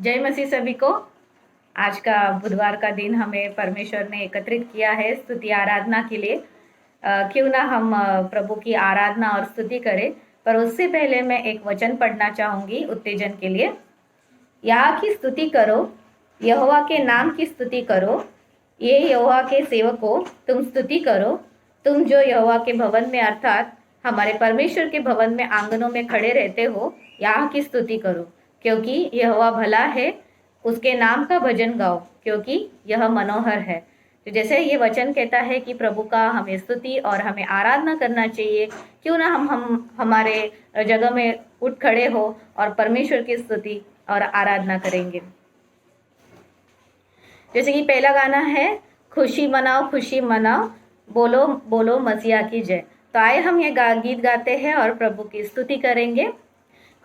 जय मसीह सभी को। आज का बुधवार का दिन हमें परमेश्वर ने एकत्रित किया है स्तुति आराधना के लिए। क्यों ना हम प्रभु की आराधना और स्तुति करें। पर उससे पहले मैं एक वचन पढ़ना चाहूंगी उत्तेजन के लिए। यहोवा की स्तुति करो, यहोवा के नाम की स्तुति करो, ये यहोवा के सेवकों तुम स्तुति करो, तुम जो यहोवा के भवन में अर्थात हमारे परमेश्वर के भवन में आंगनों में खड़े रहते हो, यहोवा की स्तुति करो क्योंकि यहोवा भला है। उसके नाम का भजन गाओ क्योंकि यह मनोहर है। तो जैसे ये वचन कहता है कि प्रभु का हमें स्तुति और हमें आराधना करना चाहिए, क्यों ना हम हमारे जगह में उठ खड़े हो और परमेश्वर की स्तुति और आराधना करेंगे। जैसे कि पहला गाना है, खुशी मनाओ, बोलो बोलो मसीहा की जय। तो आए हम ये गीत गाते हैं और प्रभु की स्तुति करेंगे।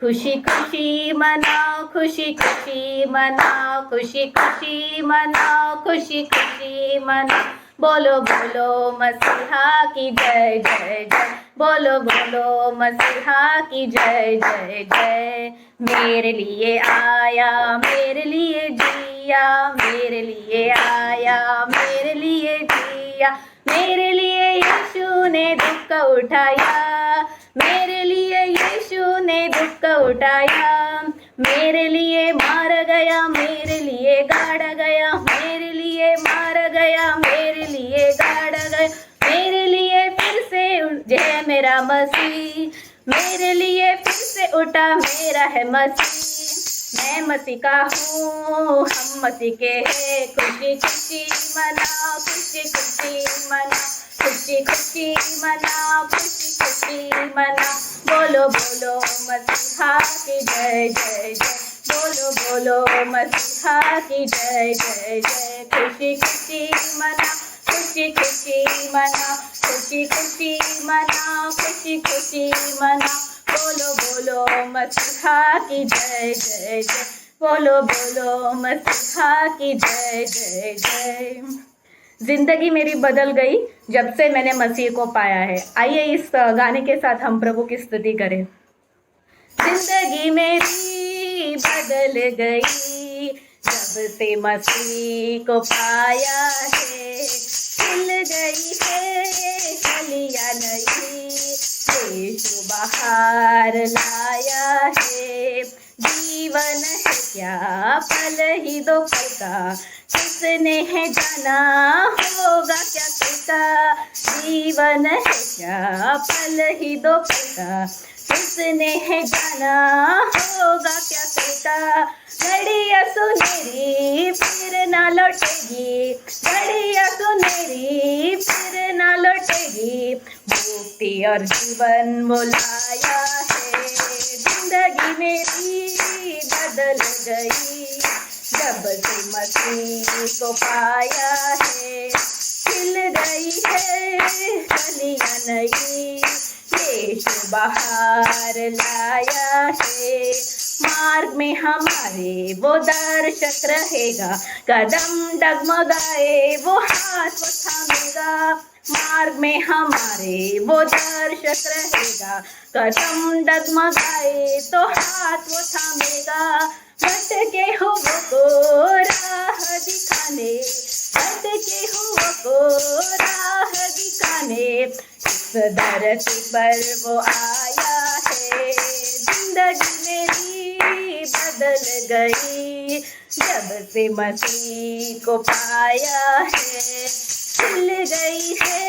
खुशी खुशी मनाओ, खुशी खुशी मनाओ, खुशी खुशी मनाओ, खुशी खुशी मनाओ, बोलो बोलो मसीहा की जय जय जय, बोलो बोलो मसीहा की जय जय जय। मेरे लिए आया, मेरे लिए जिया, मेरे लिए आया, मेरे लिए जिया, मेरे लिए यीशु ने दुख उठाया, मेरे लिए यीशु ने दुख उठाया, मेरे लिए मार गया, मेरे लिए गाड़ा गया, मेरे लिए मार गया, मेरे लिए गाड़ा गया, मेरे लिए फिर से जय मेरा मसीह, मेरे लिए फिर से उठा मेरा है मसीह। मैं मसीह का हूँ, हम मसीह के हैं। खुशी खुशी मनाओ, खुशी खुशी मनाओ, खुशी खुशी मनाओ, खुशी खुशी मनाओ, बोलो बोलो मसीहा की जय जय जय, बोलो बोलो मसीहा की जय जय जय। खुशी खुशी मनाओ, खुशी खुशी मनाओ, खुशी खुशी मनाओ, खुशी खुशी मनाओ, बोलो बोलो मसीहा की जय जय जय, बोलो बोलो मसीहा की जय जय जय। जिंदगी मेरी बदल गई जब से मैंने मसीह को पाया है। आइए इस गाने के साथ हम प्रभु की स्तुति करें। जिंदगी मेरी बदल गई जब से मसीह को पाया है, खिल गई है कलियां नई, यीशु बाहर लाया है। जीवन है क्या पल ही दो पल का, किसने है जाना होगा क्या किसका। जीवन है क्या पल ही दो पल का, किसने है जाना होगा क्या किसका। घड़ियां सुनहरी फिर ना लौटेगी, घड़ियां सुनहरी फिर ना लौटेगी, मुक्ति और जीवन वो लाया है। जिंदगी मेरी बदल गई जब से मसीह को पाया है, खिल गई है कलियां नई, यीशु बाहर लाया है। मार्ग में हमारे वो दर्शक रहेगा, कदम डगमगाए वो हाथ वो थामेगा। मार्ग में हमारे वो दर्शक रहेगा, कदम डगमगाए तो हाथ वो थामेगा। भटके हुओं को राह दिखाने, भटके हुओं को राह दिखाने, इस धरती पर वो आया है। जिंदगी मेरी बदल गई जब से मसीह को पाया है, खिल गई है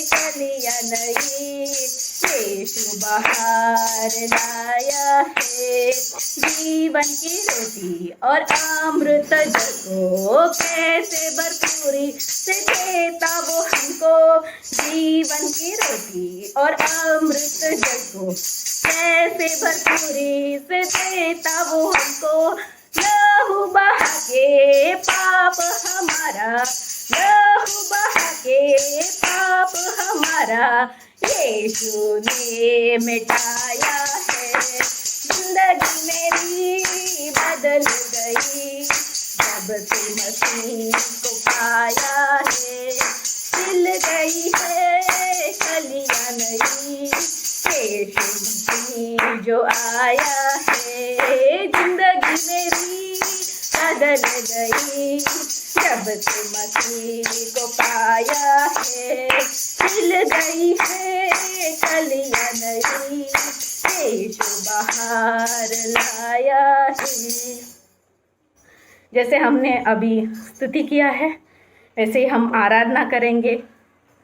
कलियां नई, यीशु बाहर लाया है। जीवन की रोटी और अमृत जल को कैसे भरपूरी से देता वो हमको, जीवन की रोटी और अमृत जल को कैसे भरपूरी से देता वो हमको। लहू बहा के पाप हमारा, लहू बहा के पाप हमारा, यीशु ने मिटाया है। जिंदगी मेरी बदल गई जब से मसीह को पाया है, खिल गई है कलियां नई, यीशु मसीह जो आया है। जिंदगी मेरी बदल गई जब से मसीह को पाया है, खिल गई है कलियां नई, यीशु बाहर लाया है। जैसे हमने अभी स्तुति किया है, वैसे ही हम आराधना करेंगे,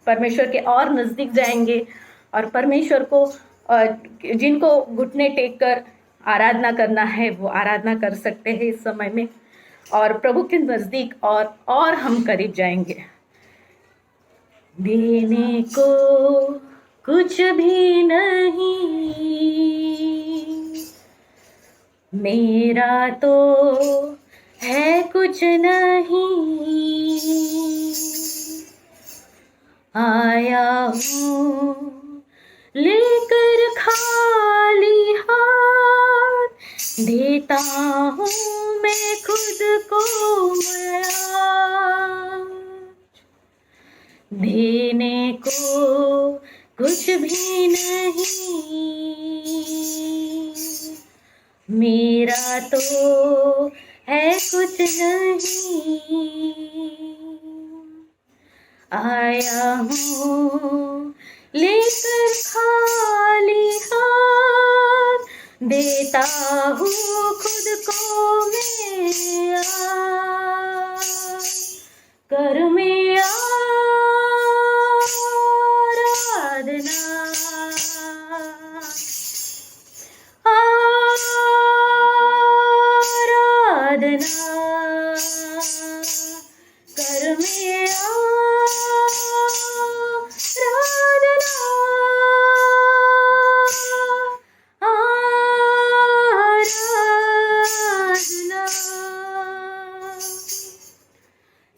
परमेश्वर के और नज़दीक जाएंगे और परमेश्वर को जिनको घुटने टेक कर आराधना करना है वो आराधना कर सकते हैं इस समय में, और प्रभु के नज़दीक और हम करीब जाएंगे। देने को कुछ भी नहीं मेरा तो है कुछ नहीं, आया हूँ लेकर खाली हाथ, देता हूँ मैं खुद को मैं आज, देने को कुछ भी नहीं मेरा तो है कुछ नहीं, आया हूँ लेकर खाली हाथ, देता हूँ खुद को मैं आज, कर में आराधना, कर में आराधना,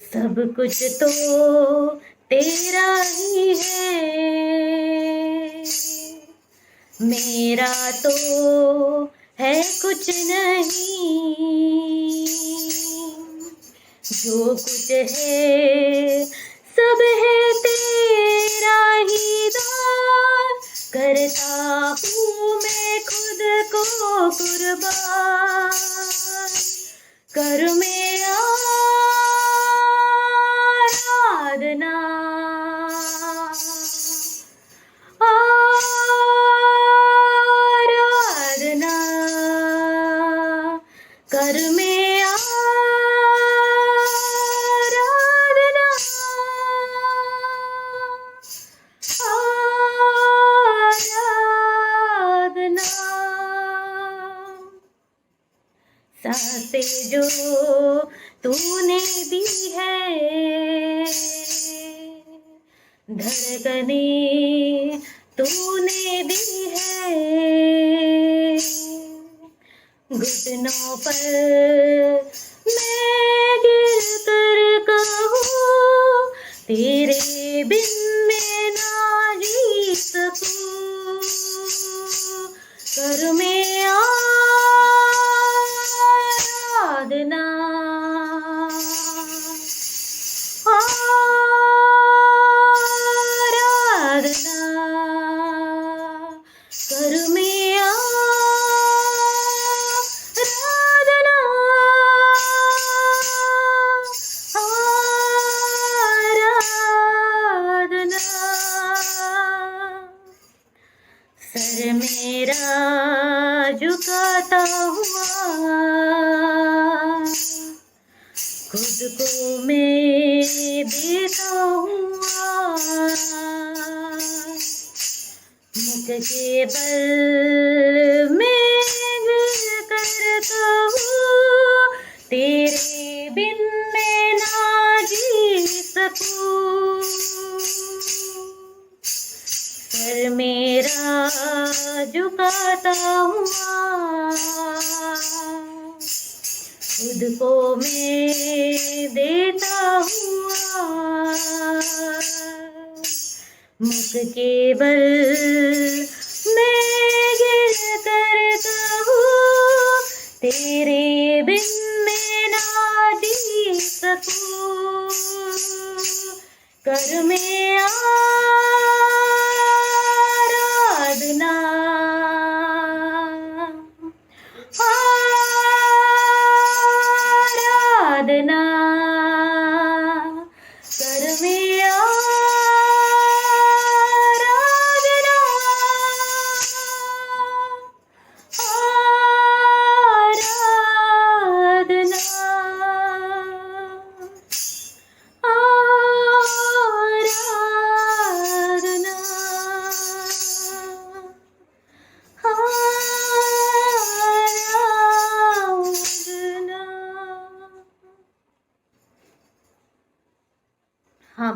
सब कुछ तो तेरा ही है, मेरा तो है कुछ नहीं, जो कुछ है सब है तेरा ही दान, करता हूँ मैं खुद को कुर्बान, कर में आराधना, आराधना, कर में आराधना, आराधना, सांसें जो तूने दी है, धड़कने तूने दी है, घुटनों पर मैं गिर कर कहूँ, तेरे बिन मैं ना जी सकूँ, कर में आराधना, आराधना, कर में आराधना, आराधना, सर मेरा झुकाता हुआ खुद को मैं देता हूँ, मुख के बल में गिर कर कहूँ, तेरे बिन मैं ना जी सकूँ, सर मेरा झुकाता हुआ खुद को मैं देता हुआ, मुख के बल मैं गिर कर कहूँ, तेरे बिन मैं ना जी सकूँ, कर में आराधना,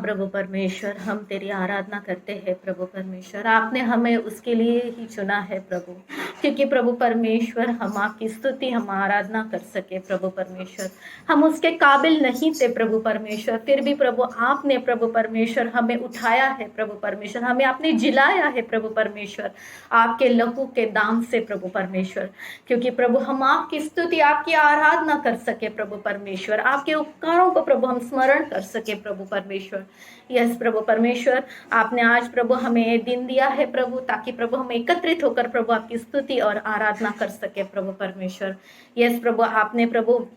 प्रभु परमेश्वर, हम तेरी आराधना करते हैं प्रभु परमेश्वर। आपने हमें उसके लिए ही चुना है प्रभु, क्योंकि प्रभु परमेश्वर हम आपकी स्तुति, हम आराधना कर सके प्रभु परमेश्वर। हम उसके काबिल नहीं थे प्रभु परमेश्वर, फिर भी प्रभु आपने प्रभु परमेश्वर हमें उठाया है प्रभु परमेश्वर, हमें आपने जिलाया है प्रभु परमेश्वर आपके लहू के दाम से प्रभु परमेश्वर, क्योंकि प्रभु हम आपकी स्तुति, आपकी आराधना कर सके प्रभु परमेश्वर, आपके उपकारों को प्रभु हम स्मरण कर सके प्रभु परमेश्वर। यस प्रभु परमेश्वर, आपने आज प्रभु हमें दिन दिया है प्रभु, ताकि प्रभु हम एकत्रित होकर प्रभु आपकी स्तुति और आराधना कर सके प्रभु परमेश्वर। यस प्रभु, आपने प्रभु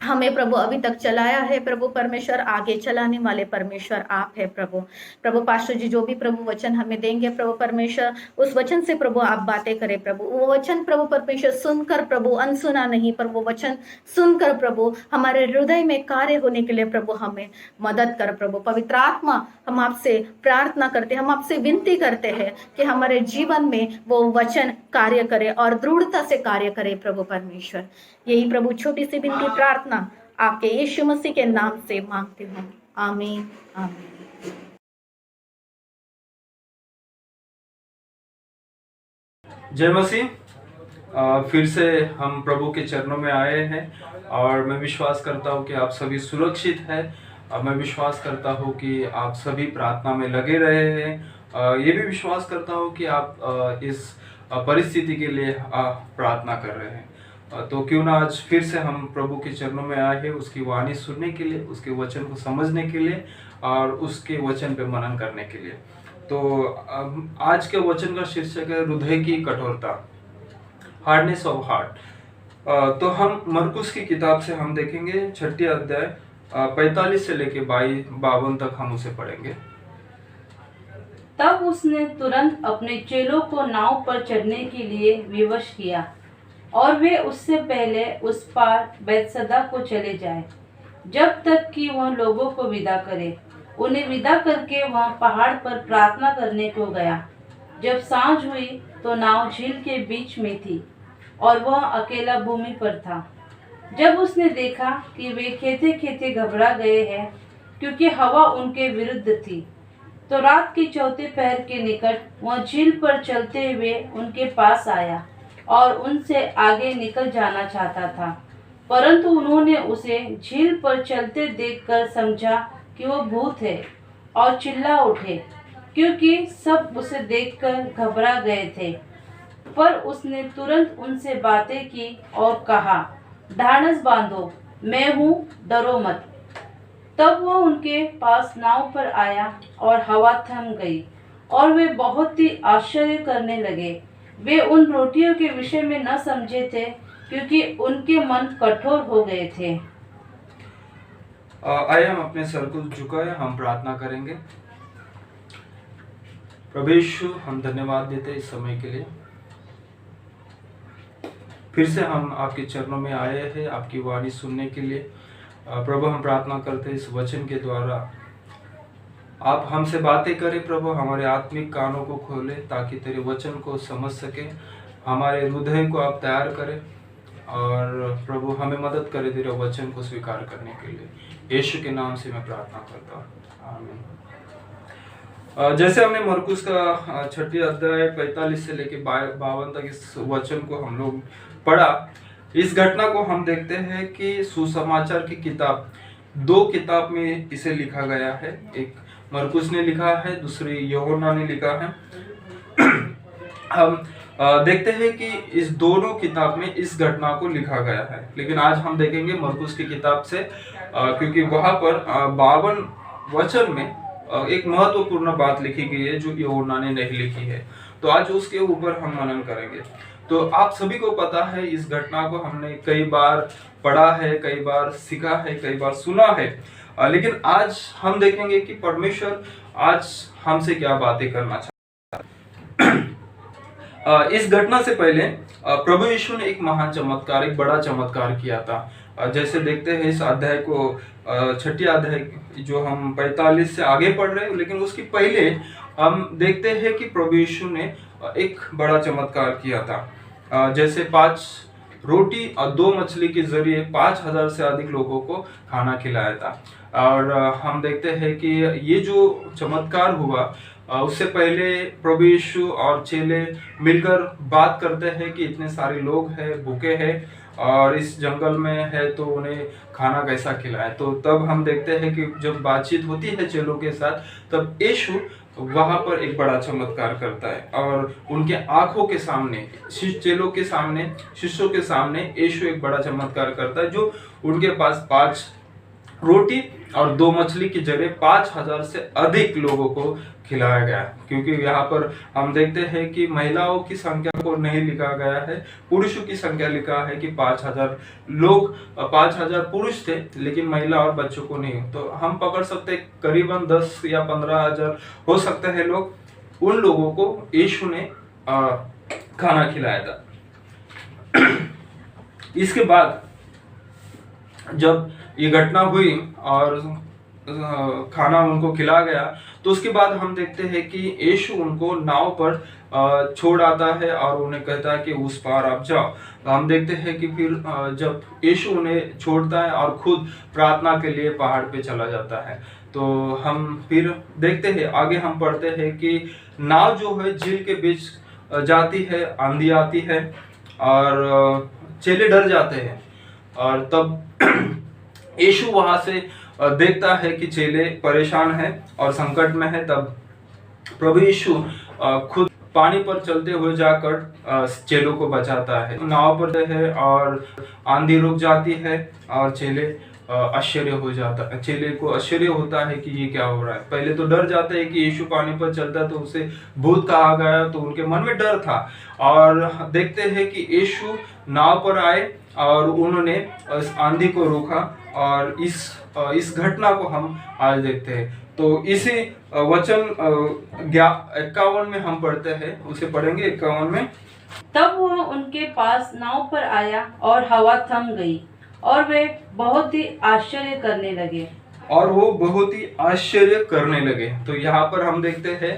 हमें प्रभु अभी तक चलाया है प्रभु परमेश्वर, आगे चलाने वाले परमेश्वर आप है प्रभु। प्रभु पास्टर जी जो भी प्रभु वचन हमें देंगे प्रभु परमेश्वर, उस वचन से प्रभु आप बातें करें प्रभु। वो वचन प्रभु परमेश्वर सुनकर प्रभु, अनसुना नहीं, पर वो वचन सुनकर प्रभु हमारे हृदय में कार्य होने के लिए प्रभु हमें मदद कर प्रभु। पवित्र आत्मा, हम आपसे प्रार्थना करते, हम आपसे विनती करते हैं कि हमारे जीवन में वो वचन कार्य करे और दृढ़ता से कार्य करे प्रभु परमेश्वर। यही प्रभु छोटी सी विनती प्रार्थना आपके यीशु मसीह के नाम से मांगती हूँ, आमीन आमीन। जय मसीह। फिर से हम प्रभु के चरणों में आए हैं और मैं विश्वास करता हूँ कि आप सभी सुरक्षित हैं। मैं विश्वास करता हूँ कि आप सभी प्रार्थना में लगे रहे हैं। ये भी विश्वास करता हूँ कि आप इस परिस्थिति के लिए प्रार्थना कर रहे हैं। तो क्यों ना आज फिर से हम प्रभु के चरणों में आए हैं, उसकी वाणी सुनने के लिए, उसके वचन को समझने के लिए और उसके वचन पे मनन करने के लिए। तो आज के वचन का शीर्षक है हृदय की कठोरता, हार्डनेस ऑफ हार्ट। तो हम मरकुस की किताब से हम देखेंगे 6 अध्याय 45 से लेके 52 तक हम उसे पढ़ेंगे। तब उसने तुरंत अपने चेलों को नाव पर चढ़ने के लिए विवश किया और वे उससे पहले उस पार बैतसदा को चले जाए, जब तक कि वह लोगों को विदा करे। उन्हें विदा करके वह पहाड़ पर प्रार्थना करने को गया। जब सांझ हुई तो नाव झील के बीच में थी और वह अकेला भूमि पर था। जब उसने देखा कि वे खेते खेते घबरा गए हैं, क्योंकि हवा उनके विरुद्ध थी, तो रात के चौथे पहर के निकट वह झील पर चलते हुए उनके पास आया और उनसे आगे निकल जाना चाहता था, परंतु उन्होंने उसे झील पर चलते देखकर समझा कि वो भूत है और चिल्ला उठे, क्योंकि सब उसे देखकर घबरा गए थे। पर उसने तुरंत उनसे बातें की और कहा, ढाढ़स बांधो, मैं हूँ, डरो मत। तब वह उनके पास नाव पर आया और हवा थम गई और वे बहुत ही आश्चर्य करने लगे। वे उन रोटियों के विषय में न समझे थे, क्योंकि उनके मन कठोर हो गए थे। आइए हम अपने सर को झुकाए, हम प्रार्थना करेंगे। प्रभु यीशु, हम धन्यवाद देते हैं इस समय के लिए। फिर से हम आपके चरणों में आए हैं आपकी वाणी सुनने के लिए। प्रभु, हम प्रार्थना करते हैं इस वचन के द्वारा आप हमसे बातें करें प्रभु, हमारे आत्मिक कानों को खोले ताकि तेरे वचन को समझ सके, हमारे हृदय को आप तैयार करें और प्रभु हमें मदद करे तेरे वचन को स्वीकार करने के लिए। यीशु के नाम से मैं प्रार्थना करता हूँ, आमीन। जैसे हमने मरकुस का 6 अध्याय 45 से लेके 52 तक इस वचन को हम लोग पढ़ा। इस घटना को हम देखते हैं कि सुसमाचार की किताब 2 किताब में इसे लिखा गया है। एक मरकुस ने लिखा है, दूसरी यूहन्ना ने लिखा है। हम देखते हैं कि इस दोनों किताब में इस घटना को लिखा गया है, लेकिन आज हम देखेंगे मरकुस की किताब से, क्योंकि वहां पर 52 वचन में एक महत्वपूर्ण बात लिखी गई है जो यूहन्ना ने नहीं लिखी है। तो आज उसके ऊपर हम मनन करेंगे। तो आप सभी को पता है, इस घटना को हमने कई बार पढ़ा है, कई बार सीखा है, कई बार सुना है, लेकिन आज हम देखेंगे कि परमेश्वर आज हमसे क्या बातें करना चाहता है। इस घटना से पहले प्रभु यीशु ने एक महान चमत्कार, एक बड़ा चमत्कार किया था। जैसे देखते हैं इस अध्याय को, 6 अध्याय जो हम 45 से आगे पढ़ रहे हैं, लेकिन उसकी पहले हम देखते हैं कि प्रभु यीशु ने एक बड़ा चमत्कार किया था। जैसे 5 रोटी और 2 मछली के जरिए 5000 से अधिक लोगों को खाना खिलाया था। और हम देखते हैं कि ये जो चमत्कार हुआ उससे पहले प्रभु यीशु और चेले मिलकर बात करते हैं कि इतने सारे लोग हैं, भूखे हैं और इस जंगल में है तो उन्हें खाना कैसा खिलाए। तो तब हम देखते हैं कि जब बातचीत होती है चेलों के साथ, तब यीशु वहां पर एक बड़ा चमत्कार करता है और उनके आंखों के सामने, चेलों के सामने, शिष्यों के सामने यीशु एक बड़ा चमत्कार करता है, जो उनके पास 5 रोटी और 2 मछली की जगह 5000 से अधिक लोगों को खिलाया गया। क्योंकि यहाँ पर हम देखते हैं कि महिलाओं की संख्या को नहीं लिखा गया है, पुरुषों की संख्या लिखा है कि 5000 लोग, 5000 पुरुष थे, लेकिन महिला और बच्चों को नहीं। तो हम पकड़ सकते करीबन 10 या 15,000 हो सकते हैं लोग, उन लोगों को यीशु ने खाना खिलाया था। इसके बाद जब ये घटना हुई और खाना उनको खिला गया, तो उसके बाद हम देखते हैं कि यीशु उनको नाव पर छोड़ आता है और उन्हें कहता है कि उस पार आप जाओ। तो हम देखते हैं कि फिर जब यीशु उन्हें छोड़ता है और खुद प्रार्थना के लिए पहाड़ पे चला जाता है, तो हम फिर देखते हैं, आगे हम पढ़ते हैं कि नाव जो है झील के बीच जाती है, आंधी आती है और चेले डर जाते हैं। और तब यीशु वहां से देखता है कि चेले परेशान हैं और संकट में है। तब प्रभु यीशु खुद पानी पर चलते हुए जाकर चेलों को बचाता है। नाव पर है और आंधी रुक जाती है और चेले आश्चर्य हो जाता है, चेले को आश्चर्य होता है कि ये क्या हो रहा है। पहले तो डर जाते हैं कि यीशु पानी पर चलता तो उसे भूत कहा गया, तो उनके मन में डर था। और देखते हैं कि यीशु नाव पर आए और उन्होंने इस आंधी को रोका और इस घटना को हम आज देखते हैं। तो इसी वचन 51 में हम पढ़ते हैं, उसे पढ़ेंगे 51 में। तब वह उनके पास नाव पर आया और हवा थम गई और वे बहुत ही आश्चर्य करने लगे। और वो बहुत ही आश्चर्य करने लगे। तो यहाँ पर हम देखते हैं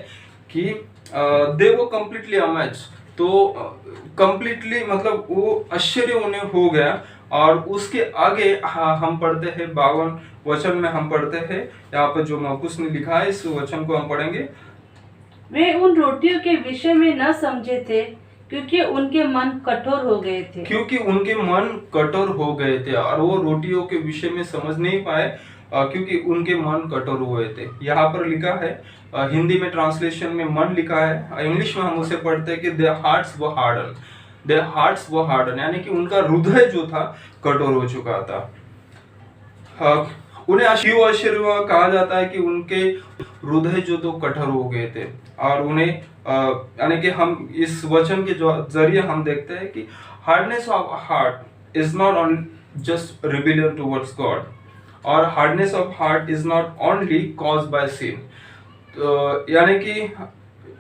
कि दे वो कम्प्लीटली अमेज, तो कम्प्लीटली मतलब वो आश्चर्य उन्हें हो गया। और उसके आगे हम पढ़ते हैं 52 वचन में हम पढ़ते हैं, यहाँ पर जो मरकुस ने लिखा है इस वचन को हम पढ़ेंगे। वे उन रोटियों के विषय में न समझे थे क्योंकि उनके मन कठोर हो गए थे। क्योंकि उनके मन कठोर हो गए थे और वो रोटियों के विषय में समझ नहीं पाए क्योंकि उनके मन कठोर हुए थे। यहाँ पर लिखा है, हिंदी में ट्रांसलेशन में मन लिखा है, इंग्लिश में हम उसे पढ़ते हैं कि their hearts were hardened, their hearts were hardened, यानी कि उनका हृदय जो था कठोर हो चुका था। उन्हें आश्चर्य कहा जाता है कि उनके हृदय जो तो कठोर हो गए थे। और उन्हें यानी कि हम इस वचन के जरिए हम देखते हैं कि hardness of heart is not only just rebellion towards God, और hardness of heart is not only caused by sin. तो यानी कि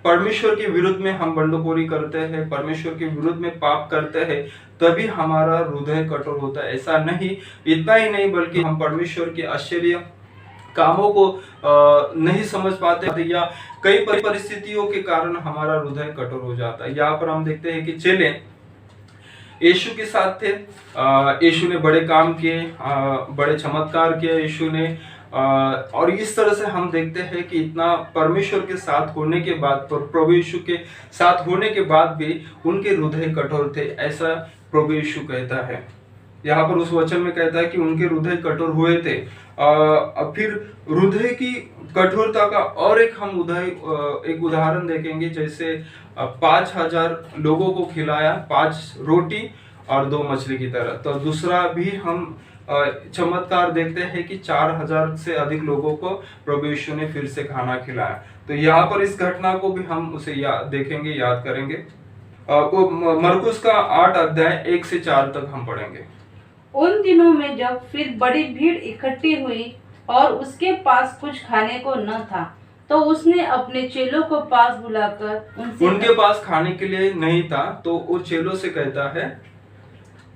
परमेश्वर के विरुद्ध में हम बंडखोरी करते हैं, परमेश्वर के विरुद्ध में पाप करते हैं, तभी हमारा हृदय कठोर होता है, ऐसा नहीं। इतना ही नहीं बल्कि हम परमेश्वर के आश्चर्य कामों को नहीं समझ पाते या कई परिस्थितियों के कारण हमारा हृदय कठोर हो जाता है। यहाँ पर हम देखते हैं कि चेले यीशु के साथ थे, यीशु ने बड़े काम किए, बड़े चमत्कार किए यीशु ने, और इस तरह से हम देखते हैं कि इतना परमेश्वर के साथ होने के बाद, प्रभु यीशु के साथ होने के बाद भी उनके हृदय कठोर थे, ऐसा प्रभु यीशु कहता है। यहाँ पर उस वचन में कहता है कि उनके हृदय कठोर हुए थे। फिर हृदय की कठोरता का और एक हम एक उदाहरण देखेंगे, जैसे 5000 लोगों को खिलाया 5 रोटी और 2 मछली की तरह। तो दूसरा भी हम चमत्कार देखते हैं कि 4000 से अधिक लोगों को प्रभु यीशु ने फिर से खाना खिलाया। तो यहाँ पर इस घटना को भी हम उसे देखेंगे, याद करेंगे। मरकुस का 8 अध्याय 1 से 4 तक हम पढ़ेंगे। उन दिनों में जब फिर बड़ी भीड़ इकट्ठी हुई और उसके पास कुछ खाने को न था, तो उसने अपने चेलों को पास बुलाकर उनके पास खाने के लिए नहीं था, तो वो चेलों से कहता है,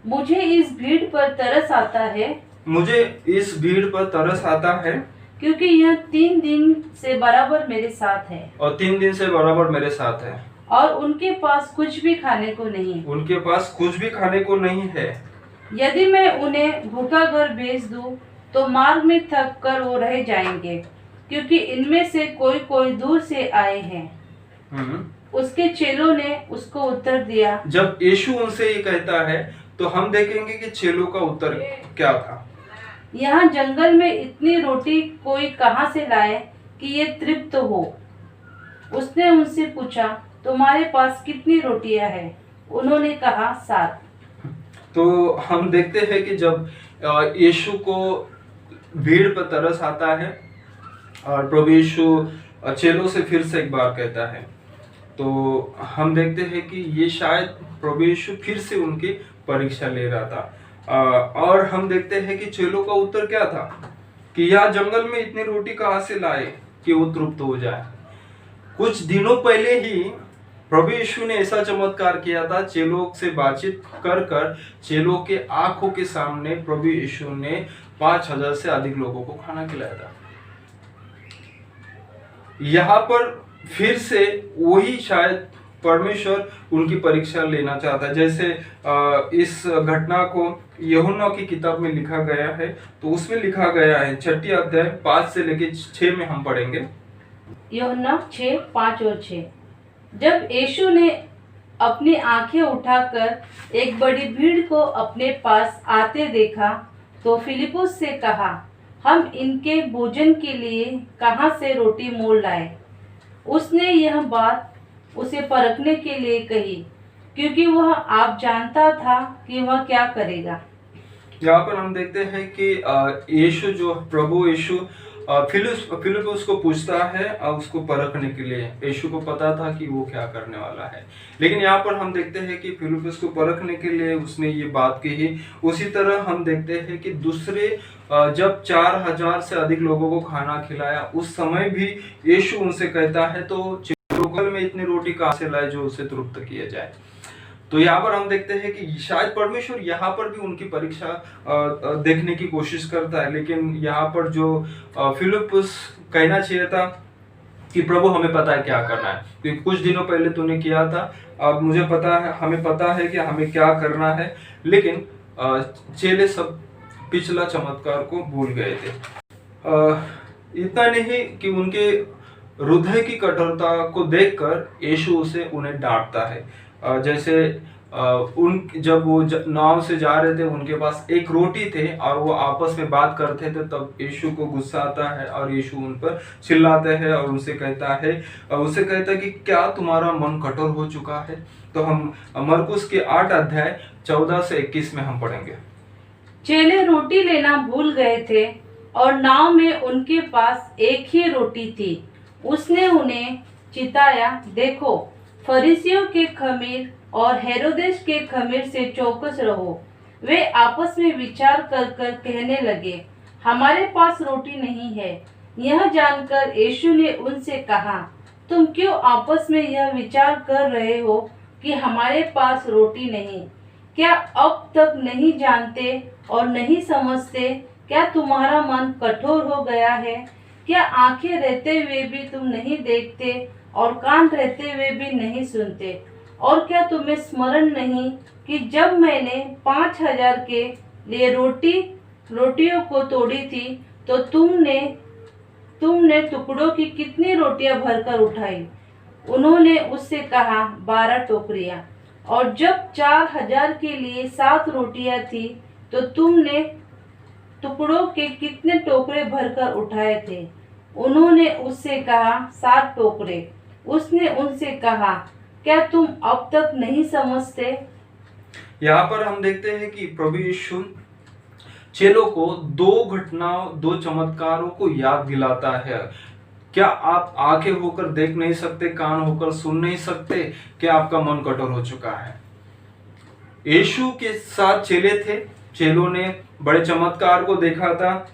मुझे इस भीड़ पर तरस आता है, मुझे इस भीड़ पर तरस आता है, क्योंकि यह 3 दिन से बराबर मेरे साथ है, और 3 दिन से बराबर मेरे साथ है, और उनके पास कुछ भी खाने को नहीं। उनके पास कुछ भी खाने को नहीं है। यदि मैं उन्हें भूखा घर भेज दूं, तो तो मार्ग में थक कर वो रह जाएंगे, क्योंकि इनमें से कोई कोई दूर से आए हैं। उसके चेलों ने उसको उत्तर दिया। जब यीशु उनसे ये कहता है तो हम देखेंगे कि चेलों का उत्तर क्या था। यहाँ जंगल में इतनी रोटी कोई कहाँ से लाए कि ये तृप्त हो। उसने उनसे पूछा, तुम्हारे पास कितनी रोटियां हैं? उन्होंने कहा, 7। तो हम देखते हैं कि जब यीशु को भीड़ पर तरस आता है और प्रभु यीशु चेलों से फिर से एक बार कहता है, तो हम देखते हैं कि ये शायद प्रभु यीशु फिर से उनकी परीक्षा ले रहा था। और हम देखते हैं कि चेलों का उत्तर क्या था कि यह जंगल में इतनी रोटी कहाँ से लाए कि वो तृप्त हो जाए। कुछ दिनों पहले ही प्रभु यीशु ने ऐसा चमत्कार किया था, चेलों से बातचीत कर कर चेलों के आंखों के सामने प्रभु यीशु ने 5000 से अधिक लोगों को खाना खिलाया था। यहाँ पर फिर से वही शायद परमेश्वर उनकी परीक्षा लेना चाहता है। जैसे इस घटना को यूहन्ना की किताब में लिखा गया है, तो उसमें लिखा गया है 6 अध्याय 5 से लेकर 6 में हम पढ़ेंगे। यूहन्ना 6, 5 और 6। जब यीशु ने अपनी आंखें उठाकर एक बड़ी भीड़ को अपने पास आते देखा, तो फिलिपुस से कहा, हम इनके भोजन के लिए कहाँ से रोटी मोल लाए? उसने यह बात उसे परखने के लिए कही, क्योंकि वह आप जानता था कि वह क्या करेगा। यहाँ पर हम देखते हैं कि यीशु जो प्रभु यीशु फिलिपुस को पूछता है उसको परखने के लिए। यीशु को पता था कि वो क्या करने वाला है, लेकिन यहाँ पर हम देखते हैं कि फिलिपुस को परखने के लिए उसने ये बात कही। उसी तरह हम देखते हैं कि दूसरे जब 4000 से अधिक लोगों को खाना खिलाया, उस समय भी यीशु उनसे कहता है, तो जंगल में इतनी रोटी कहाँ से लाए जो उसे तृप्त किया जाए। तो यहाँ पर हम देखते हैं कि शायद परमेश्वर यहाँ पर भी उनकी परीक्षा देखने की कोशिश करता है, लेकिन यहाँ पर जो फिलिपुस कहना चाहिए था कि प्रभु हमें पता है क्या करना है, क्योंकि कुछ दिनों पहले तूने किया था, अब मुझे पता है, हमें पता है कि हमें क्या करना है। लेकिन चेले सब पिछला चमत्कार को भूल गए थे। इतना नहीं कि उनके हृदय की कठोरता को देखकर यीशु उन्हें डांटता है। जैसे जब वो नाव से जा रहे थे, उनके पास एक रोटी थे और वो आपस में बात करते थे, तब यीशु को गुस्सा आता है और यीशु उन पर चिल्लाते हैं और उनसे कहता है कि क्या तुम्हारा मन कठोर हो चुका है। तो हम मरकुस के 8 अध्याय 14 से 21 में हम पढ़ेंगे। चेले रोटी लेना भूल गए थे और नाव में उनके पास एक ही रोटी थी। उसने उन्हें चिताया, देखो, फरीसियों के खमीर और हेरोदेस के खमीर से चौकस रहो। वे आपस में विचार कर कर कहने लगे, हमारे पास रोटी नहीं है। यह जानकर यीशु ने उनसे कहा, तुम क्यों आपस में यह विचार कर रहे हो कि हमारे पास रोटी नहीं? क्या अब तक नहीं जानते और नहीं समझते? क्या तुम्हारा मन कठोर हो गया है? क्या आंखें रहते हुए भी तुम नहीं देखते और कान रहते हुए भी नहीं सुनते? और क्या तुम्हें स्मरण नहीं कि जब मैंने 5000 के लिए रोटियों को तोड़ी थी, तो तुमने टुकड़ों की कितनी रोटियां भरकर उठाई? उन्होंने उससे कहा, 12 टोकरियां। और जब 4000 के लिए 7 रोटियां थी, तो तुमने टुकड़ों के कितने टोकरे भरकर उठाए थे? उन्होंने उससे कहा, 7 टोकरे। उसने उनसे कहा, क्या तुम अब तक नहीं समझते? यहाँ पर हम देखते हैं कि प्रभु यीशु चेलों को 2 चमत्कारों को याद दिलाता है। क्या आप आंखें होकर देख नहीं सकते, कान होकर सुन नहीं सकते? क्या आपका मन कठोर हो चुका है? यीशु के साथ चेले थे, चेलों ने बड़े चमत्कार को देखा था।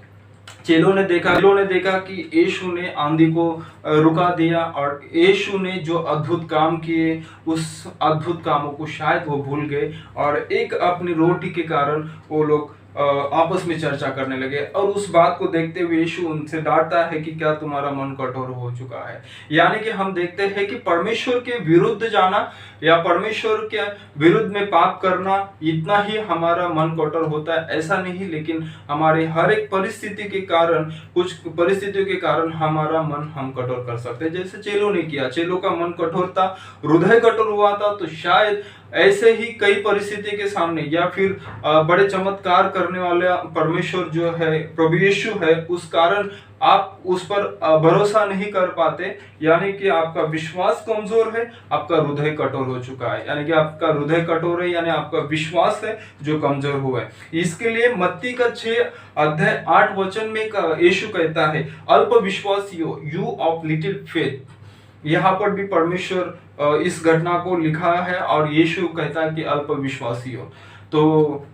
चेलों ने देखा कि यीशु ने आंधी को रुका दिया, और यीशु ने जो अद्भुत काम किए, उस अद्भुत कामों को शायद वो भूल गए, और एक अपनी रोटी के कारण वो लोग आपस में चर्चा करने लगे और उस बात को देखते हुए यीशु उनसे डांटता है कि क्या तुम्हारा मन कठोर हो चुका है। यानी कि हम देखते हैं कि परमेश्वर के विरुद्ध जाना या परमेश्वर के विरुद्ध में पाप करना इतना ही हमारा मन कठोर होता है ऐसा नहीं, लेकिन हमारे हर एक परिस्थिति के कारण, कुछ परिस्थितियों के कारण हमारा मन हम कठोर कर सकते हैं। जैसे चेलों ने किया, चेलों का मन कठोर था, हृदय कठोर हुआ था, तो शायद ऐसे ही कई परिस्थिति के सामने या फिर बड़े चमत्कार करने वाले परमेश्वर जो है, प्रभु यीशु है, उस कारण आप उस पर भरोसा नहीं कर पाते, यानी कि आपका विश्वास कमजोर है, आपका हृदय कठोर हो चुका है। यानी कि आपका हृदय कठोर है, यानी आपका विश्वास है जो कमजोर हुआ है। इसके लिए मत्ती का 6:8 में यीशु कहता है, अल्प विश्वासियों, यू ऑफ लिटिल फेथ। यहाँ पर भी परमेश्वर इस घटना को लिखा है और यीशु कहता है कि अल्प विश्वासी हो। तो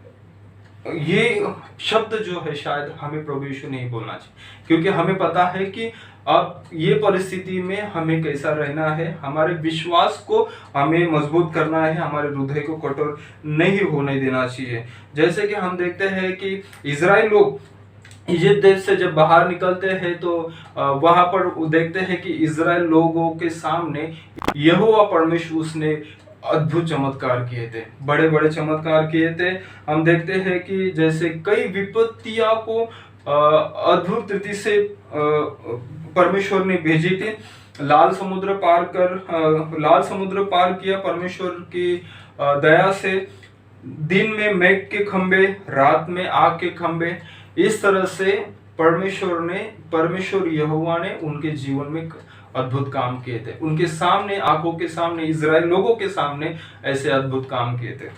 ये शब्द जो है शायद हमें प्रभु यीशु नहीं बोलना चाहिए, क्योंकि हमें पता है कि अब ये परिस्थिति में हमें कैसा रहना है, हमारे विश्वास को हमें मजबूत करना है, हमारे हृदय को कठोर नहीं होने देना चाहिए। जैसे कि हम देखते हैं कि इजराइल लोग इजिप्ट देश से जब बाहर निकलते हैं तो वहां पर देखते हैं कि इजराइल लोगों के सामने यहोवा परमेश्वर उसने अद्भुत चमत्कार किए थे, बड़े बड़े चमत्कार किए थे। हम देखते हैं कि जैसे कई विपत्तियां को अद्भुत रीति से परमेश्वर ने भेजी थी। लाल समुद्र पार किया परमेश्वर की दया से। दिन में मेघ के खंबे, रात में आग के खंबे, इस तरह से परमेश्वर यहोवा ने उनके जीवन में अद्भुत काम किए थे। उनके सामने, आंखों के सामने, इजराइल लोगों के सामने ऐसे अद्भुत काम किए थे।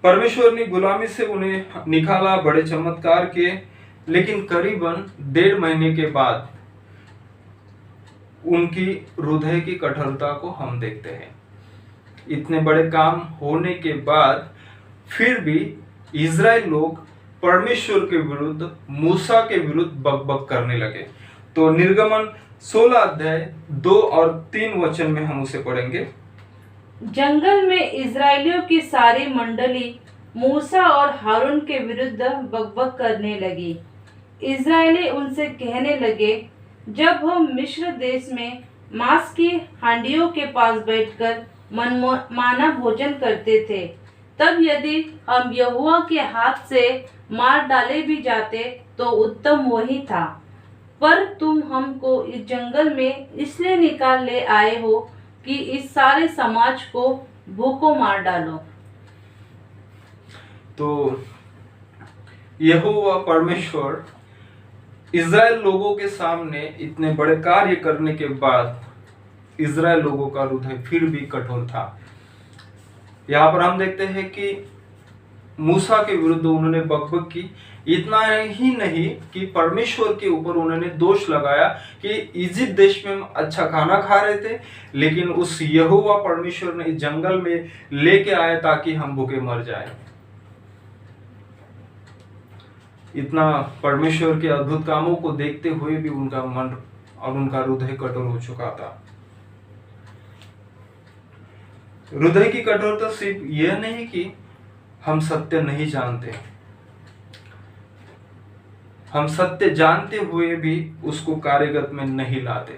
परमेश्वर ने गुलामी से उन्हें निकाला, बड़े चमत्कार किए, लेकिन करीबन 1.5 महीने के बाद उनकी हृदय की कठोरता को हम देखते हैं। इतने बड़े काम होने के बाद फिर भी इजराइल लोग परमेश्वर के विरुद्ध, मूसा के विरुद्ध बकबक करने लगे। तो निर्गमन 16:2 और 3 में हम उसे पढ़ेंगे। जंगल में इजराइलियों की सारी मंडली मूसा और हारून के विरुद्ध बकबक करने लगी। इजराइली उनसे कहने लगे, जब हम मिस्र देश में मांस की हांडियों के पास बैठकर मनमाना भोजन करते थे, तब यदि हम यहोवा के हाथ से मार डाले भी जाते तो उत्तम वही था। पर तुम हमको इस जंगल में इसलिए निकाल ले आए हो कि इस सारे समाज को भूखों मार डालो। तो यहोवा परमेश्वर इजराइल लोगों के सामने इतने बड़े कार्य करने के बाद इजराइल लोगों का हृदय फिर भी कठोर था। यहाँ पर हम देखते हैं कि मूसा के विरुद्ध उन्होंने बकबक की। इतना ही नहीं कि परमेश्वर के ऊपर उन्होंने दोष लगाया कि इजिप्ट देश में हम अच्छा खाना खा रहे थे, लेकिन उस यहोवा परमेश्वर ने इस जंगल में लेके आया ताकि हम भूखे मर जाए। इतना परमेश्वर के अद्भुत कामों को देखते हुए भी उनका मन और उनका हृदय कठोर हो चुका था। हृदय की कठोरता सिर्फ यह नहीं कि हम सत्य नहीं जानते, हम सत्य जानते हुए भी उसको कार्यगत में नहीं लाते।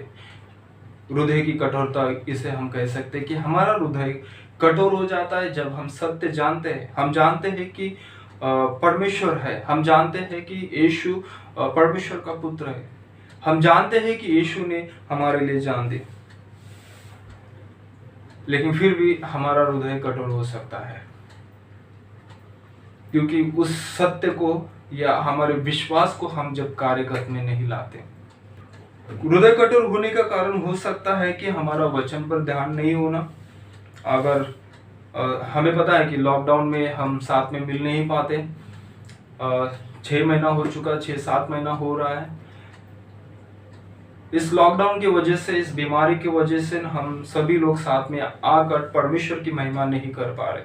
हृदय की कठोरता, इसे हम कह सकते हैं कि हमारा हृदय कठोर हो जाता है जब हम सत्य जानते हैं। हम जानते हैं कि परमेश्वर है, हम जानते हैं कि यीशु परमेश्वर का पुत्र है, हम जानते हैं कि यीशु ने हमारे लिए जान दी, लेकिन फिर भी हमारा हृदय कठोर हो सकता है, क्योंकि उस सत्य को या हमारे विश्वास को हम जब कार्यगत में नहीं लाते। हृदय कठोर होने का कारण हो सकता है कि हमारा वचन पर ध्यान नहीं होना। अगर हमें पता है कि लॉकडाउन में हम साथ में मिल नहीं पाते, 6 महीना हो चुका, 6-7 महीना हो रहा है। इस लॉकडाउन की वजह से, इस बीमारी की वजह से हम सभी लोग साथ में आकर परमेश्वर की महिमा नहीं कर पा रहे।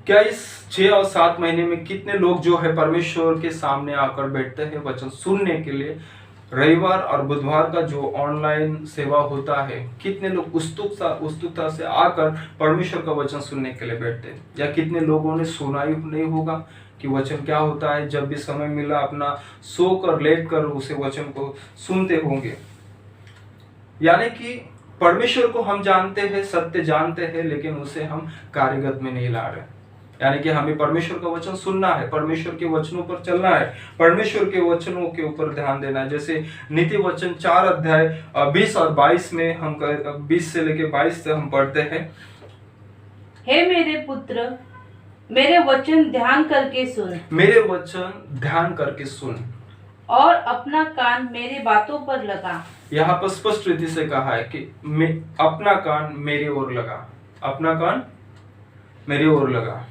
क्या इस 6 और 7 महीने में कितने लोग जो है परमेश्वर के सामने आकर बैठते हैं वचन सुनने के लिए, रविवार और बुधवार का जो ऑनलाइन सेवा होता है, कितने लोग उत्सुकता से आकर परमेश्वर का वचन सुनने के लिए बैठते हैं, या कितने लोगों ने सुना ही नहीं होगा कि वचन क्या होता है। जब भी समय मिला अपना सोकर लेट कर उसे वचन को सुनते होंगे। यानी कि परमेश्वर को हम जानते हैं, सत्य जानते हैं, लेकिन उसे हम कार्यगत में नहीं ला रहे। यानी कि हमें परमेश्वर का वचन सुनना है, परमेश्वर के वचनों पर चलना है, परमेश्वर के वचनों के ऊपर ध्यान देना है। जैसे नीति वचन 4 अध्याय 20 और 22 में हम 20 से लेके 22 से हम पढ़ते हैं। हे मेरे पुत्र, मेरे वचन ध्यान करके सुन, मेरे वचन ध्यान करके सुन, और अपना कान मेरी बातों पर लगा। यहाँ पर स्पष्ट रीति से कहा है कि अपना कान मेरी ओर लगा, अपना कान मेरी ओर लगा।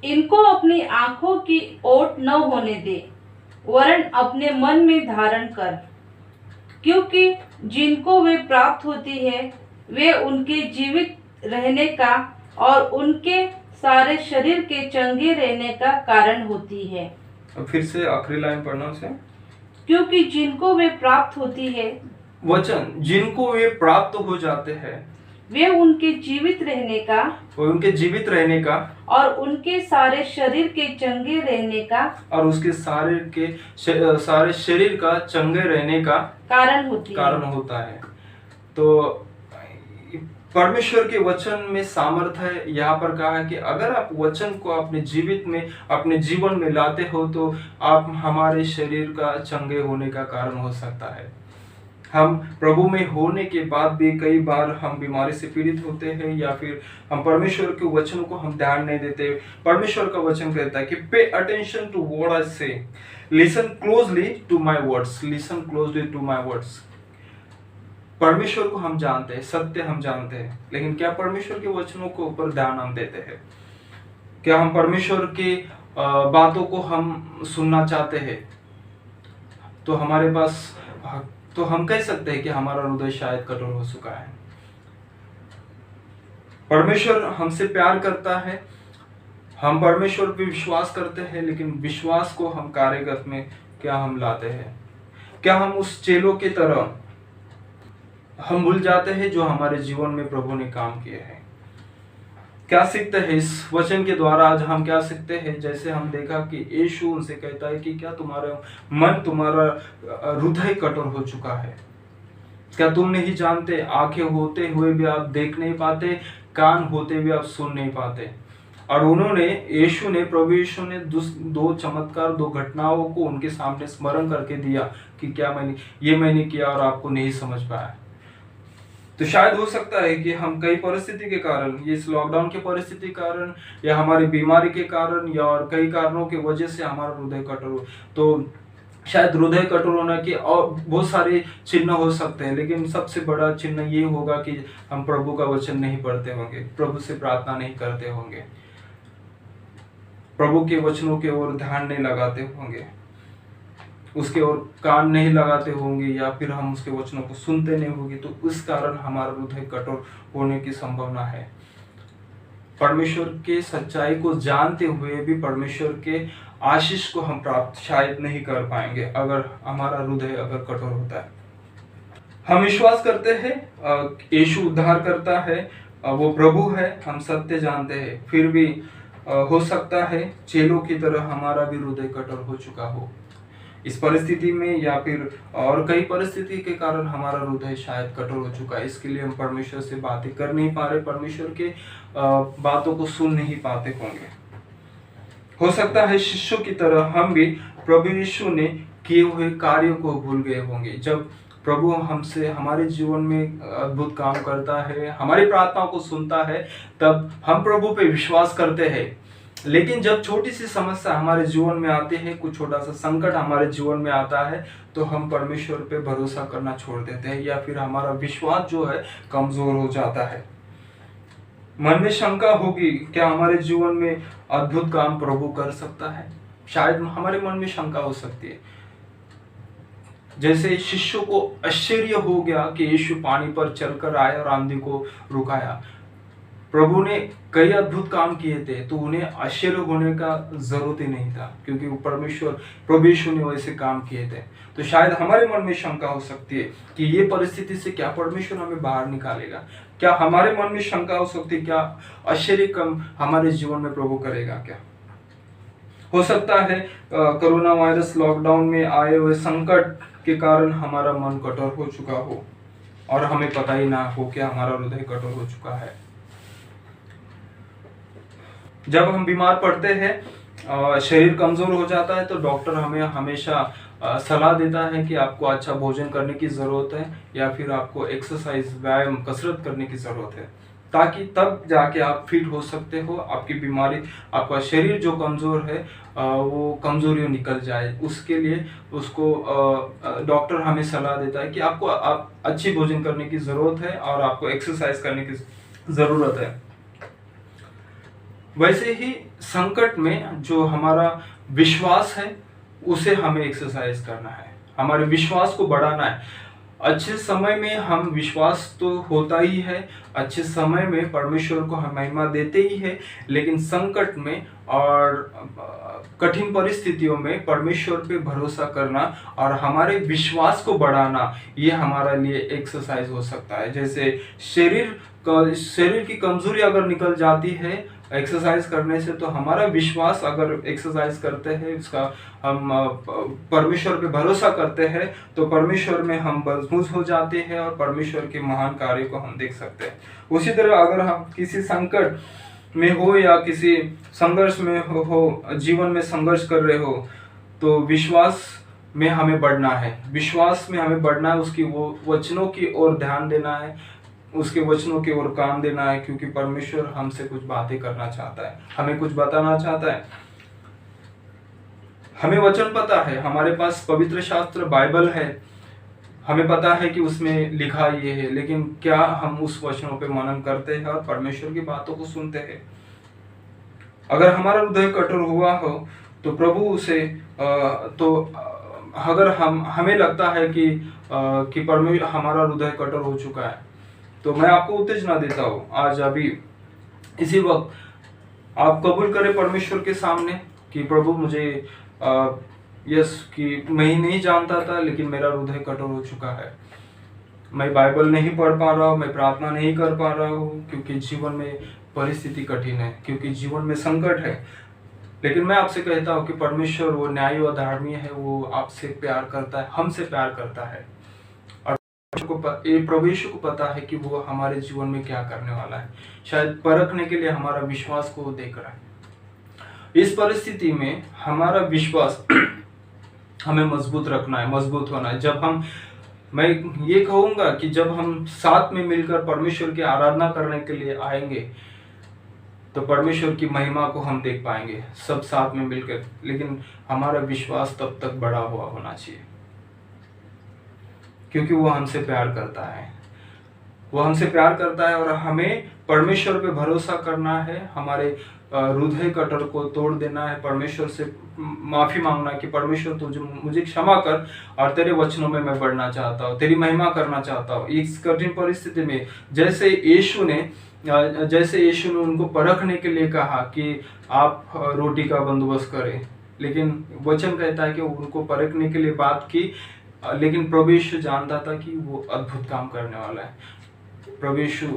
इनको अपनी आंखों की ओट न होने दे, वरन अपने मन में धारण कर, क्योंकि जिनको वे प्राप्त होती है वे उनके जीवित रहने का और उनके सारे शरीर के चंगे रहने का कारण होती है। अब फिर से आखिरी लाइन पढ़ना उसे। क्योंकि जिनको वे प्राप्त होती है, वचन जिनको वे प्राप्त हो जाते हैं, वे उनके जीवित रहने का और उनके जीवित रहने का और उनके सारे शरीर के चंगे रहने का और उसके सारे शरीर का चंगे रहने का कारण होता है। तो परमेश्वर के वचन में सामर्थ है। यहाँ पर कहा है कि अगर आप वचन को अपने जीवन में लाते हो तो आप हमारे शरीर का चंगे होने का कारण हो सकता है। हम प्रभु में होने के बाद भी कई बार हम बीमारी से पीड़ित होते हैं, या फिर हम परमेश्वर के वचनों को हम ध्यान नहीं देते। परमेश्वर का वचन कहता है कि pay attention to what I say, listen closely to my words, listen closely to my words. परमेश्वर को हम जानते हैं, सत्य हम जानते हैं, लेकिन क्या परमेश्वर के वचनों के ऊपर ध्यान हम देते हैं? क्या हम परमेश्वर की बातों को हम सुनना चाहते हैं? तो हमारे पास तो हम कह सकते हैं कि हमारा हृदय शायद कठोर हो चुका है। परमेश्वर हमसे प्यार करता है, हम परमेश्वर पे विश्वास करते हैं, लेकिन विश्वास को हम कार्यगत में क्या हम लाते हैं? क्या हम उस चेलों की तरह हम भूल जाते हैं जो हमारे जीवन में प्रभु ने काम किए हैं? क्या सीखते हैं इस वचन के द्वारा? आज हम क्या सीखते हैं? जैसे हम देखा कि यीशु उनसे कहता है कि क्या तुम्हारा हृदय कठोर हो चुका है? क्या तुम नहीं जानते? आंखें होते हुए भी आप देख नहीं पाते, कान होते हुए आप सुन नहीं पाते। और प्रभु यीशु ने 2 चमत्कार, 2 घटनाओं को उनके सामने स्मरण करके दिया कि क्या मैंने किया और आपको नहीं समझ पाया। तो शायद हो सकता है कि हम कई परिस्थिति के कारण, ये इस लॉकडाउन की परिस्थिति के कारण, या हमारी बीमारी के कारण, या और कई कारणों की वजह से हमारा हृदय कठोर हो। तो शायद हृदय कठोर होना के और बहुत सारे चिन्ह हो सकते हैं, लेकिन सबसे बड़ा चिन्ह ये होगा कि हम प्रभु का वचन नहीं पढ़ते होंगे, प्रभु से प्रार्थना नहीं करते होंगे, प्रभु के वचनों के ओर ध्यान नहीं लगाते होंगे, उसके ओर कान नहीं लगाते होंगे, या फिर हम उसके वचनों को सुनते नहीं होंगे। तो इस कारण हमारा हृदय कठोर होने की संभावना है। परमेश्वर के सच्चाई को जानते हुए भी परमेश्वर के आशीष को हम प्राप्त शायद नहीं कर पाएंगे अगर हमारा हृदय अगर कठोर होता है। हम विश्वास करते हैं यीशु उद्धार करता है, वो प्रभु है, हम सत्य जानते हैं, फिर भी हो सकता है चेलों की तरह हमारा भी हृदय कठोर हो चुका हो इस परिस्थिति में, या फिर और कई परिस्थिति के कारण हमारा हृदय शायद कठोर हो चुका है। इसके लिए हम परमेश्वर से बातें कर नहीं पा रहे, परमेश्वर के बातों को सुन नहीं पाते होंगे। हो सकता है शिष्यों की तरह हम भी प्रभु यीशु ने किए हुए कार्यों को भूल गए होंगे। जब प्रभु हमसे हमारे जीवन में अद्भुत काम करता है, हमारी प्रार्थनाओं को सुनता है, तब हम प्रभु पे विश्वास करते हैं। लेकिन जब छोटी सी समस्या हमारे जीवन में आती है, कुछ छोटा सा संकट हमारे जीवन में आता है, तो हम परमेश्वर पे भरोसा करना छोड़ देते हैं, या फिर हमारा विश्वास जो है कमजोर हो जाता है। मन में शंका होगी, क्या हमारे जीवन में अद्भुत काम प्रभु कर सकता है? शायद हमारे मन में शंका हो सकती है। जैसे शिष्यों को आश्चर्य हो गया कि यीशु पानी पर चलकर आए और आंधी को रुकाया। प्रभु ने कई अद्भुत काम किए थे, तो उन्हें आश्चर्य होने का जरूरत ही नहीं था, क्योंकि वो प्रभु यीशु ने वैसे काम किए थे। तो शायद हमारे मन में शंका हो सकती है कि ये परिस्थिति से क्या परमेश्वर हमें बाहर निकालेगा। क्या हमारे मन में शंका हो सकती है, क्या आश्चर्य कम हमारे जीवन में प्रभु करेगा क्या? हो सकता है कोरोना वायरस लॉकडाउन में आए हुए संकट के कारण हमारा मन कठोर हो चुका हो और हमें पता ही ना हो कि हमारा हृदय कठोर हो चुका है। जब हम बीमार पड़ते हैं, शरीर कमजोर हो जाता है, तो डॉक्टर हमें हमेशा सलाह देता है कि आपको अच्छा भोजन करने की जरूरत है या फिर आपको एक्सरसाइज, व्यायाम, कसरत करने की जरूरत है, ताकि तब जाके आप फिट हो सकते हो। आपकी बीमारी, आपका शरीर जो कमजोर है वो कमजोरी निकल जाए। उसके लिए उसको डॉक्टर हमें सलाह देता है कि आपको अच्छी भोजन करने की जरूरत है और आपको एक्सरसाइज करने की जरूरत है। वैसे ही संकट में जो हमारा विश्वास है उसे हमें एक्सरसाइज करना है, हमारे विश्वास को बढ़ाना है। अच्छे समय में हम विश्वास तो होता ही है, अच्छे समय में परमेश्वर को हम महिमा देते ही है, लेकिन संकट में और कठिन परिस्थितियों में परमेश्वर पे भरोसा करना और हमारे विश्वास को बढ़ाना, ये हमारे लिए एक्सरसाइज हो सकता है। जैसे शरीर की कमजोरी अगर निकल जाती है एक्सरसाइज करने से, तो हमारा विश्वास, अगर एक्सरसाइज करते हैं, उसका हम परमेश्वर पे भरोसा करते हैं, तो परमेश्वर में हम मजबूत हो जाते हैं और परमेश्वर के महान कार्य को हम देख सकते हैं। उसी तरह अगर हम किसी संकट में हो या किसी संघर्ष में हो, जीवन में संघर्ष कर रहे हो, तो विश्वास में हमें बढ़ना है, विश्वास में हमें बढ़ना है। उसकी वो वचनों की ओर ध्यान देना है, उसके वचनों की ओर काम देना है, क्योंकि परमेश्वर हमसे कुछ बातें करना चाहता है, हमें कुछ बताना चाहता है। हमें वचन पता है, हमारे पास पवित्र शास्त्र बाइबल है, हमें पता है कि उसमें लिखा ये है, लेकिन क्या हम उस वचनों पे मनन करते हैं और परमेश्वर की बातों को सुनते हैं? अगर हमारा हृदय कठोर हुआ हो तो प्रभु उसे अगर हमें लगता है कि परमेश्वर, हमारा हृदय कठोर हो चुका है, तो मैं आपको उत्तेजना देता हूँ, आज अभी इसी वक्त आप कबूल करें परमेश्वर के सामने कि प्रभु मुझे कि मैं ही नहीं जानता था, लेकिन मेरा हृदय कठोर हो चुका है। मैं बाइबल नहीं पढ़ पा रहा हूँ, मैं प्रार्थना नहीं कर पा रहा हूँ, क्योंकि जीवन में परिस्थिति कठिन है, क्योंकि जीवन में संकट है। लेकिन मैं आपसे कहता हूँ कि परमेश्वर वो न्यायी और धर्मी है, वो आपसे प्यार करता है, हमसे प्यार करता है, और प्रभु यीशु को पता है कि वो हमारे जीवन में क्या करने वाला है। शायद परखने के लिए हमारा विश्वास को देख रहा है। इस परिस्थिति में हमारा विश्वास हमें मजबूत रखना है, मजबूत होना है। मैं ये कहूंगा कि जब हम साथ में मिलकर परमेश्वर की आराधना करने के लिए आएंगे, तो परमेश्वर की महिमा को हम देख पाएंगे सब साथ में मिलकर। लेकिन हमारा विश्वास तब तक बढ़ा हुआ होना चाहिए, क्योंकि वो हमसे प्यार करता है, वो हमसे प्यार करता है, और हमें परमेश्वर पे भरोसा करना है, हमारे हृदय कठोर को तोड़ देना है, परमेश्वर से माफी मांगना कि परमेश्वर तू मुझे क्षमा कर, और तेरे वचनों में मैं बढ़ना चाहता हूँ, तेरी महिमा करना चाहता हूँ। इस कठिन परिस्थिति में जैसे यीशु ने उनको परखने के लिए कहा कि आप रोटी का बंदोबस्त करें, लेकिन वचन कहता है कि उनको परखने के लिए बात की, लेकिन प्रभु यीशु जानता था कि वो अद्भुत काम करने वाला है। प्रभु यीशु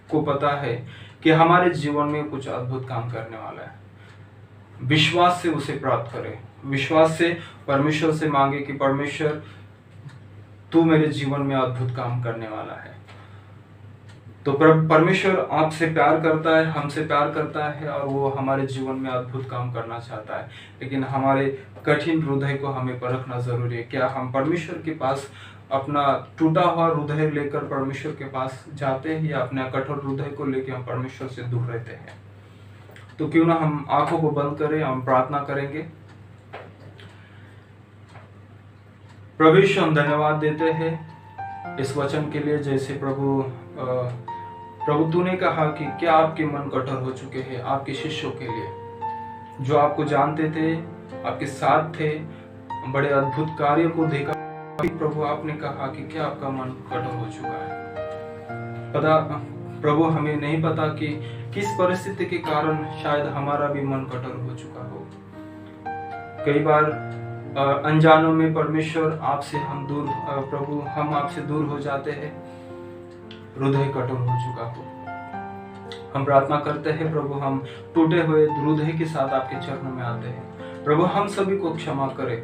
को पता है कि हमारे जीवन में कुछ अद्भुत काम करने वाला है। विश्वास से उसे प्राप्त करें, विश्वास से परमेश्वर से मांगे कि परमेश्वर तू मेरे जीवन में अद्भुत काम करने वाला है। तो परमेश्वर आपसे प्यार करता है, हमसे प्यार करता है, और वो हमारे जीवन में अद्भुत काम करना चाहता है। लेकिन हमारे कठिन हृदय को हमें परखना जरूरी है। क्या हम परमेश्वर के पास अपना टूटा हुआ हृदय लेकर परमेश्वर के पास जाते हैं, या अपने कठोर हृदय को लेकर हम परमेश्वर से दूर रहते हैं? तो क्यों ना हम आंखों को बंद करें, हम प्रार्थना करेंगे। प्रभु यीशु, हम धन्यवाद देते हैं इस वचन के लिए। जैसे प्रभु तूने कहा कि क्या आपके मन कठोर हो चुके हैं आपके शिष्यों के लिए, जो आपको जानते थे, आपके साथ थे, बड़े अद्भुत कार्य को देखा। प्रभु आपने कहा कि क्या आपका मन कठोर हो चुका है? प्रभु हमें नहीं पता कि किस परिस्थिति के कारण शायद हमारा भी मन कठोर हो चुका हो। कई बार अनजानों में परमेश्वर आपसे हम दूर प्रभु हम आपसे दूर हो जाते हैं, हृदय कठोर हो चुका हो। हम प्रार्थना करते हैं प्रभु, हम टूटे हुए हृदय के साथ आपके चरणों में आते हैं। प्रभु हम सभी को क्षमा करें।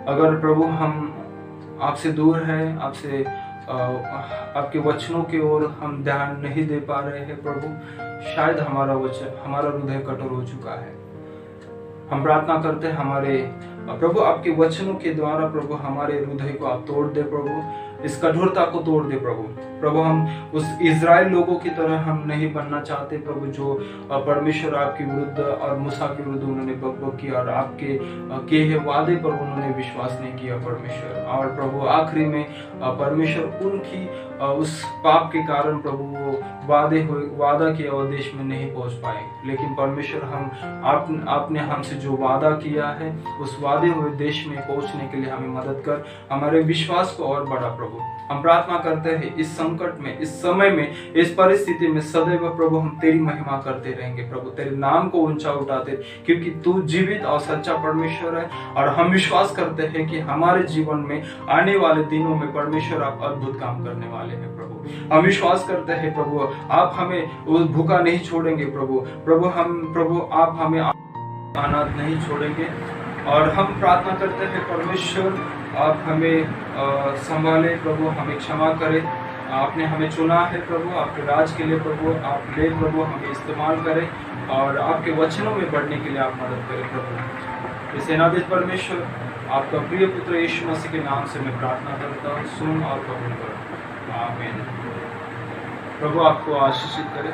अगर प्रभु हम आपसे दूर हैं, आपसे आपके वचनों की ओर हम ध्यान नहीं दे पा रहे हैं प्रभु, शायद हमारा हृदय कठोर हो चुका है। हम प्रार्थना करते हैं हमारे प्रभु आपके वचनों के द्वारा प्रभु हमारे हृदय को आप तोड़ दे प्रभु, इस कठोरता को तोड़ दे प्रभु हम उस इजराइल लोगों की तरह हम नहीं बनना चाहते प्रभु, जो परमेश्वर आपके विरुद्ध और मूसा के विरुद्ध उन्होंने बकबक किया और आपके किए हुए वादे पर उन्होंने विश्वास नहीं किया परमेश्वर। और प्रभु आखिरी में परमेश्वर उनकी उस पाप के कारण प्रभु वो वादा किया हुआ देश में नहीं पहुंच पाए। लेकिन परमेश्वर आपने हमसे जो वादा किया है उस वादे हुए देश में पहुंचने के लिए हमें मदद कर, हमारे विश्वास को और बढ़ा प्रभु। हम प्रार्थना करते हैं इस संकट में, इस समय में, इस परिस्थिति में सदैव प्रभु हम तेरी महिमा करते रहेंगे प्रभु, तेरे नाम को ऊंचा उठाते, क्योंकि तू जीवित और सच्चा परमेश्वर है। और हम विश्वास करते हैं कि हमारे जीवन में आने वाले दिनों में परमेश्वर आप अद्भुत काम करने वाले हैं प्रभु। हम विश्वास करते हैं प्रभु आप हमें भूखा नहीं छोड़ेंगे प्रभु आप हमें अनाथ नहीं छोड़ेंगे। और हम प्रार्थना करते हैं परमेश्वर आप हमें संभाले प्रभु, हमें क्षमा करें। आपने हमें चुना है प्रभु आपके राज के लिए प्रभु, आप ले प्रभु हमें इस्तेमाल करें और आपके वचनों में बढ़ने के लिए आप मदद करें प्रभु। इस सेनाधीश परमेश्वर आपका प्रिय पुत्र यीशु मसीह के नाम से मैं प्रार्थना करता हूँ, सुन और कबूल करो, आमीन। प्रभु आपको आशीषित करे।